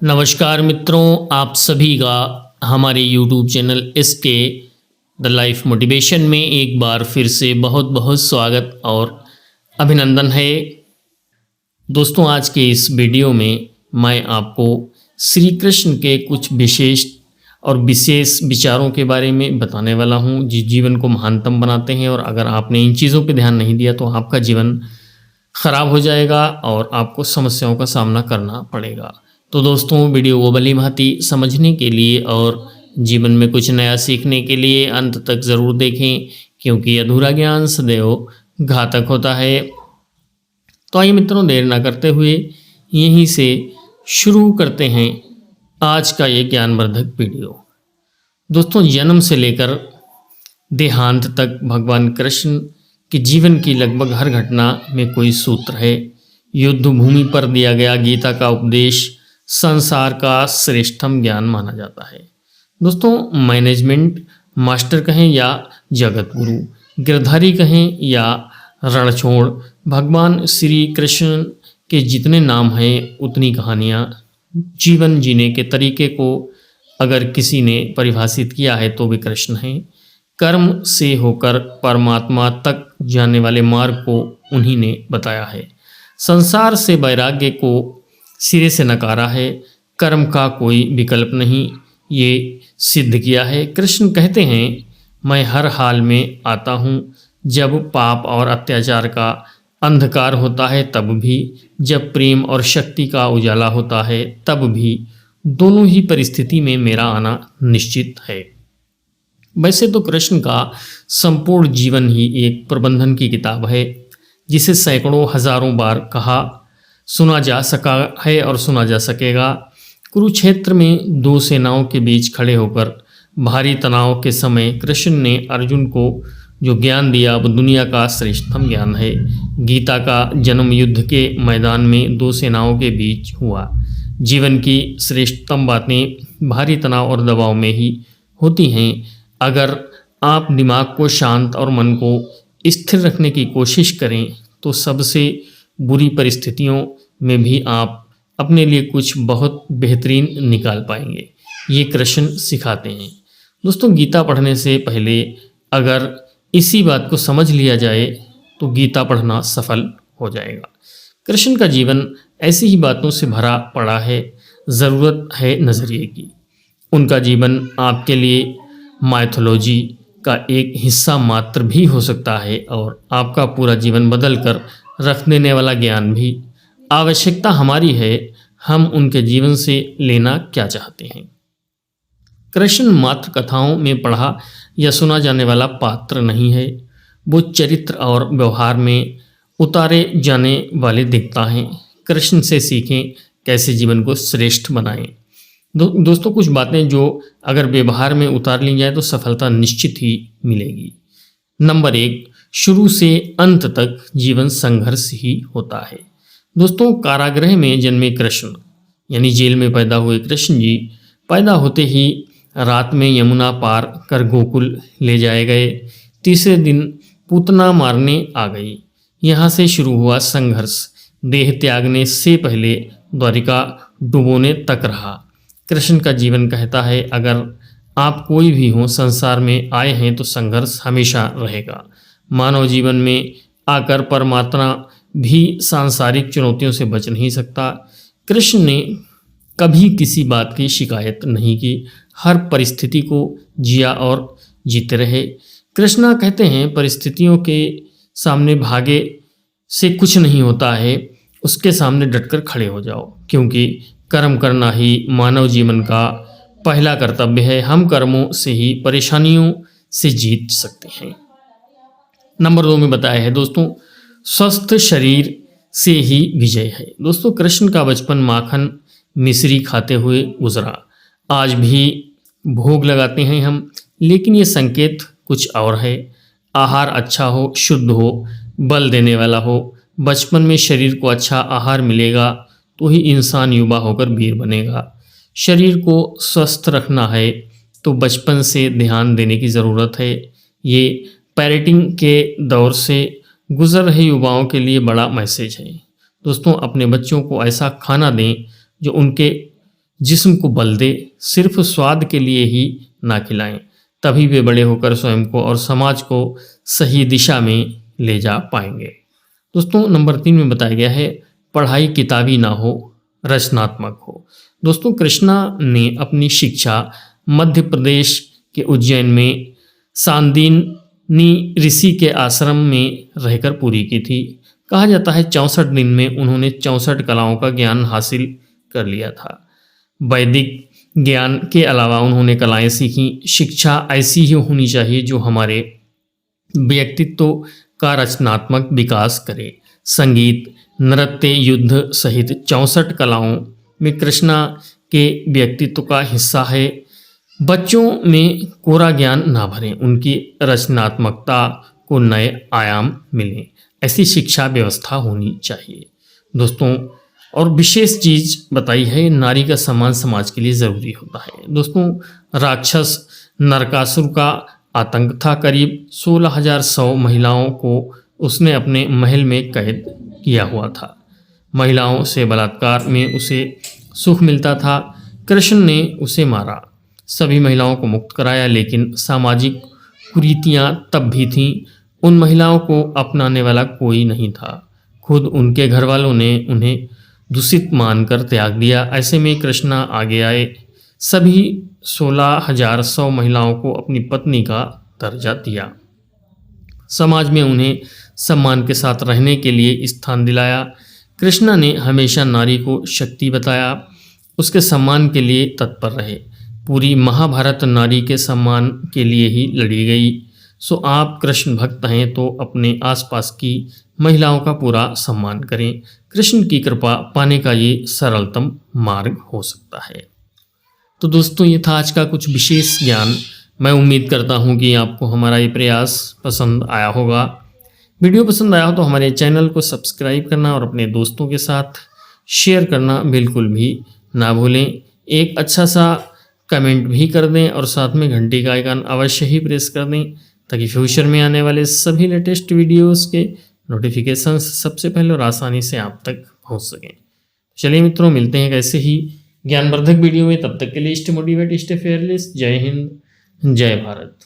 नमस्कार मित्रों, आप सभी का हमारे YouTube चैनल इसके द लाइफ मोटिवेशन में एक बार फिर से बहुत बहुत स्वागत और अभिनंदन है। दोस्तों, आज के इस वीडियो में मैं आपको श्री कृष्ण के कुछ विशेष विचारों के बारे में बताने वाला हूं, जो जीवन को महानतम बनाते हैं। और अगर आपने इन चीज़ों पर ध्यान नहीं दिया तो आपका जीवन खराब हो जाएगा और आपको समस्याओं का सामना करना पड़ेगा। तो दोस्तों, वीडियो को भली भांति समझने के लिए और जीवन में कुछ नया सीखने के लिए अंत तक ज़रूर देखें, क्योंकि अधूरा ज्ञान सदैव घातक होता है। तो आइए मित्रों, देर ना करते हुए यहीं से शुरू करते हैं आज का ये ज्ञानवर्धक वीडियो। दोस्तों, जन्म से लेकर देहांत तक भगवान कृष्ण के जीवन की लगभग हर घटना में कोई सूत्र है। युद्ध भूमि पर दिया गया गीता का उपदेश संसार का श्रेष्ठतम ज्ञान माना जाता है। दोस्तों, मैनेजमेंट मास्टर कहें या जगत गुरु, गिरधारी कहें या रणछोड़, भगवान श्री कृष्ण के जितने नाम हैं उतनी कहानियाँ। जीवन जीने के तरीके को अगर किसी ने परिभाषित किया है तो वे कृष्ण हैं। कर्म से होकर परमात्मा तक जाने वाले मार्ग को उन्हीं ने बताया है। संसार से वैराग्य को सिरे से नकारा है। कर्म का कोई विकल्प नहीं, ये सिद्ध किया है। कृष्ण कहते हैं, मैं हर हाल में आता हूँ। जब पाप और अत्याचार का अंधकार होता है तब भी, जब प्रेम और शक्ति का उजाला होता है तब भी, दोनों ही परिस्थिति में मेरा आना निश्चित है। वैसे तो कृष्ण का संपूर्ण जीवन ही एक प्रबंधन की किताब है, जिसे सैकड़ों हजारों बार कहा सुना जा सका है और सुना जा सकेगा। कुरुक्षेत्र में दो सेनाओं के बीच खड़े होकर भारी तनाव के समय कृष्ण ने अर्जुन को जो ज्ञान दिया वो दुनिया का श्रेष्ठतम ज्ञान है। गीता का जन्म युद्ध के मैदान में दो सेनाओं के बीच हुआ। जीवन की श्रेष्ठतम बातें भारी तनाव और दबाव में ही होती हैं। अगर आप दिमाग को शांत और मन को स्थिर रखने की कोशिश करें तो सबसे बुरी परिस्थितियों में भी आप अपने लिए कुछ बहुत बेहतरीन निकाल पाएंगे। ये कृष्ण सिखाते हैं। दोस्तों, गीता पढ़ने से पहले अगर इसी बात को समझ लिया जाए तो गीता पढ़ना सफल हो जाएगा। कृष्ण का जीवन ऐसी ही बातों से भरा पड़ा है। ज़रूरत है नज़रिए की। उनका जीवन आपके लिए माइथोलॉजी का एक हिस्सा मात्र भी हो सकता है और आपका पूरा जीवन बदल कर रख देने वाला ज्ञान भी। आवश्यकता हमारी है, हम उनके जीवन से लेना क्या चाहते हैं। कृष्ण मात्र कथाओं में पढ़ा या सुना जाने वाला पात्र नहीं है, वो चरित्र और व्यवहार में उतारे जाने वाले देवता हैं। कृष्ण से सीखें कैसे जीवन को श्रेष्ठ बनाएं। दोस्तों, कुछ बातें जो अगर व्यवहार में उतार ली जाए तो सफलता निश्चित ही मिलेगी। नंबर 1, शुरू से अंत तक जीवन संघर्ष ही होता है। दोस्तों, कारागृह में जन्मे कृष्ण यानी जेल में पैदा हुए कृष्ण जी पैदा होते ही रात में यमुना पार कर गोकुल ले जाए गए। तीसरे दिन पूतना मारने आ गई। यहाँ से शुरू हुआ संघर्ष। देह त्यागने से पहले द्वारिका डुबोने तक रहा। कृष्ण का जीवन कहता है, अगर आप कोई भी हो, संसार में आए हैं तो संघर्ष हमेशा रहेगा। मानव जीवन में आकर परमात्मा भी सांसारिक चुनौतियों से बच नहीं सकता। कृष्ण ने कभी किसी बात की शिकायत नहीं की, हर परिस्थिति को जिया और जीते रहे। कृष्णा कहते हैं, परिस्थितियों के सामने भागे से कुछ नहीं होता है, उसके सामने डटकर खड़े हो जाओ, क्योंकि कर्म करना ही मानव जीवन का पहला कर्तव्य है। हम कर्मों से ही परेशानियों से जीत सकते हैं। नंबर 2 में बताया है दोस्तों, स्वस्थ शरीर से ही विजय है। दोस्तों, कृष्ण का बचपन माखन मिश्री खाते हुए गुजरा। आज भी भोग लगाते हैं हम, लेकिन ये संकेत कुछ और है। आहार अच्छा हो, शुद्ध हो, बल देने वाला हो। बचपन में शरीर को अच्छा आहार मिलेगा तो ही इंसान युवा होकर वीर बनेगा। शरीर को स्वस्थ रखना है तो बचपन से ध्यान देने की ज़रूरत है। ये पेरेंटिंग के दौर से गुजर रहे युवाओं के लिए बड़ा मैसेज है। दोस्तों, अपने बच्चों को ऐसा खाना दें जो उनके जिस्म को बल दे, सिर्फ स्वाद के लिए ही ना खिलाएं, तभी वे बड़े होकर स्वयं को और समाज को सही दिशा में ले जा पाएंगे। दोस्तों नंबर 3 में बताया गया है पढ़ाई किताबी ना हो, रचनात्मक हो। दोस्तों कृष्णा ने अपनी शिक्षा मध्य प्रदेश के उज्जैन में सांदीनी ऋषि के आश्रम में रहकर पूरी की थी। कहा जाता है 64 दिन में उन्होंने 64 कलाओं का ज्ञान हासिल कर लिया था। वैदिक ज्ञान के अलावा उन्होंने कलाएं सीखी। शिक्षा ऐसी ही होनी चाहिए जो हमारे व्यक्तित्व का रचनात्मक विकास करे। संगीत, नृत्य, युद्ध सहित 64 कलाओं में कृष्णा के व्यक्तित्व का हिस्सा है। बच्चों में कोरा ज्ञान ना भरें, उनकी रचनात्मकता को नए आयाम मिलें, ऐसी शिक्षा व्यवस्था होनी चाहिए। दोस्तों और विशेष चीज़ बताई है नारी का सम्मान समाज के लिए ज़रूरी होता है। दोस्तों राक्षस नरकासुर का आतंक था। करीब 16,100 महिलाओं को उसने अपने महल में कैद किया हुआ था। महिलाओं से बलात्कार में उसे सुख मिलता था। कृष्ण ने उसे मारा, सभी महिलाओं को मुक्त कराया, लेकिन सामाजिक कुरीतियाँ तब भी थीं। उन महिलाओं को अपनाने वाला कोई नहीं था। खुद उनके घर वालों ने उन्हें दूषित मानकर त्याग दिया। ऐसे में कृष्णा आगे आए, सभी 16,100 महिलाओं को अपनी पत्नी का दर्जा दिया। समाज में उन्हें सम्मान के साथ रहने के लिए स्थान दिलाया। कृष्णा ने हमेशा नारी को शक्ति बताया, उसके सम्मान के लिए तत्पर रहे। पूरी महाभारत नारी के सम्मान के लिए ही लड़ी गई। सो आप कृष्ण भक्त हैं तो अपने आसपास की महिलाओं का पूरा सम्मान करें। कृष्ण की कृपा पाने का ये सरलतम मार्ग हो सकता है। तो दोस्तों ये था आज का कुछ विशेष ज्ञान। मैं उम्मीद करता हूँ कि आपको हमारा ये प्रयास पसंद आया होगा। वीडियो पसंद आया हो तो हमारे चैनल को सब्सक्राइब करना और अपने दोस्तों के साथ शेयर करना बिल्कुल भी ना भूलें। एक अच्छा सा कमेंट भी कर दें और साथ में घंटी का आइकन अवश्य ही प्रेस कर दें ताकि फ्यूचर में आने वाले सभी लेटेस्ट वीडियोस के नोटिफिकेशंस सबसे पहले और आसानी से आप तक पहुंच सकें। चलिए मित्रों मिलते हैं ऐसे ही ज्ञानवर्धक वीडियो में, तब तक के लिए स्टे मोटिवेट, स्टे फेयरलेस। जय हिंद, जय भारत।